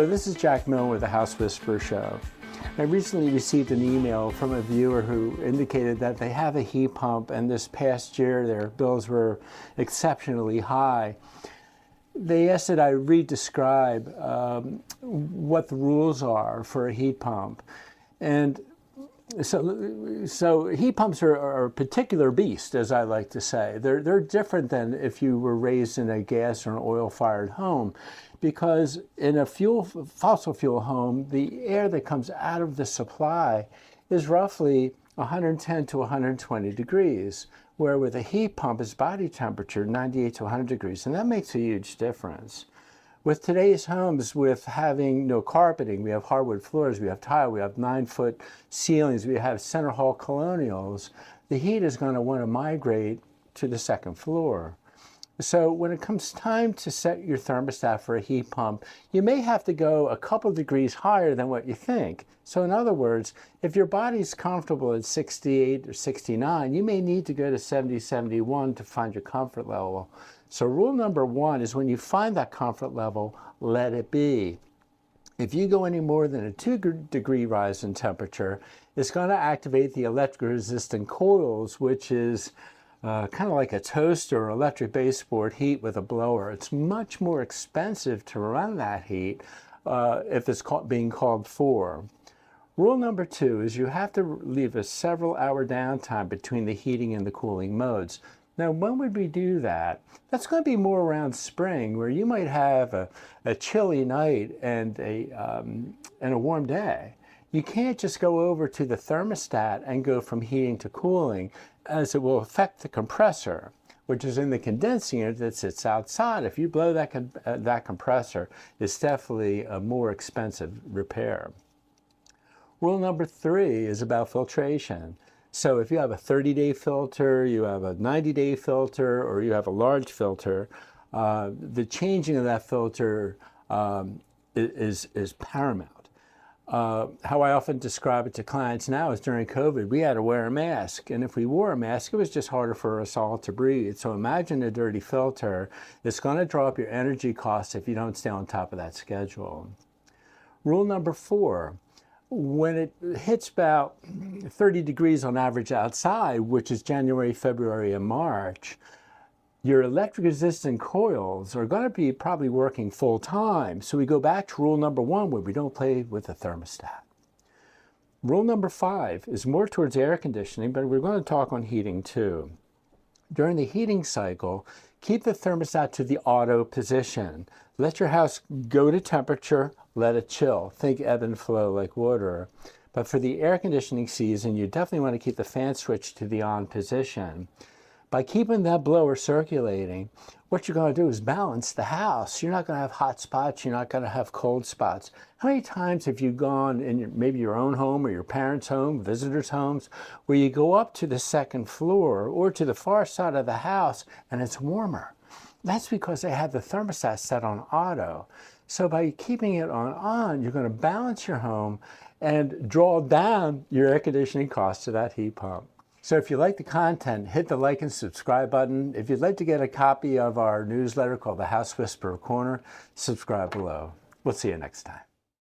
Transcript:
Hello, this is Jack Milne with the House Whisperer Show. I recently received an email from a viewer who indicated that they have a heat pump and this past year their bills were exceptionally high. They asked that I re-describe what the rules are for a heat pump. And so heat pumps are a particular beast, as I like to say. They're different than if you were raised in a gas or an oil-fired home, because in a fossil fuel home, the air that comes out of the supply is roughly 110 to 120 degrees, where with a heat pump, its body temperature 98 to 100 degrees, and that makes a huge difference. With today's homes, with having no carpeting, we have hardwood floors, we have tile, we have 9-foot ceilings, we have center hall colonials, the heat is going to want to migrate to the second floor. So when it comes time to set your thermostat for a heat pump, you may have to go a couple degrees higher than what you think. So in other words, if your body's comfortable at 68 or 69, you may need to go to 70, 71 to find your comfort level. So rule number one is when you find that comfort level, let it be. If you go any more than a 2-degree rise in temperature, it's going to activate the electric resistant coils, which is kind of like a toaster or electric baseboard heat with a blower. It's much more expensive to run that heat if it's being called for. Rule number two is you have to leave a several-hour downtime between the heating and the cooling modes. Now, when would we do that? That's going to be more around spring, where you might have a chilly night and a warm day. You can't just go over to the thermostat and go from heating to cooling, as it will affect the compressor, which is in the condensing unit that sits outside. If you blow that compressor, it's definitely a more expensive repair. Rule number three is about filtration. So if you have a 30-day filter, you have a 90-day filter, or you have a large filter, the changing of that filter is paramount. How I often describe it to clients now is during COVID, we had to wear a mask. And if we wore a mask, it was just harder for us all to breathe. So imagine a dirty filter. It's going to draw up your energy costs if you don't stay on top of that schedule. Rule number four. When it hits about 30 degrees on average outside, which is January, February, and March, your electric resistant coils are going to be probably working full time. So we go back to rule number one, where we don't play with the thermostat. Rule number five is more towards air conditioning, but we're going to talk on heating too. During the heating cycle, keep the thermostat to the auto position. Let your house go to temperature, let it chill. Think ebb and flow like water. But for the air conditioning season, you definitely want to keep the fan switch to the on position. By keeping that blower circulating, what you're going to do is balance the house. You're not going to have hot spots. You're not going to have cold spots. How many times have you gone in maybe your own home or your parents' home, visitors' homes, where you go up to the second floor or to the far side of the house and it's warmer? That's because they have the thermostat set on auto. So by keeping it on, you're going to balance your home and draw down your air conditioning costs to that heat pump. So if you like the content, hit the like and subscribe button. If you'd like to get a copy of our newsletter called the House Whisperer Corner, subscribe below. We'll see you next time.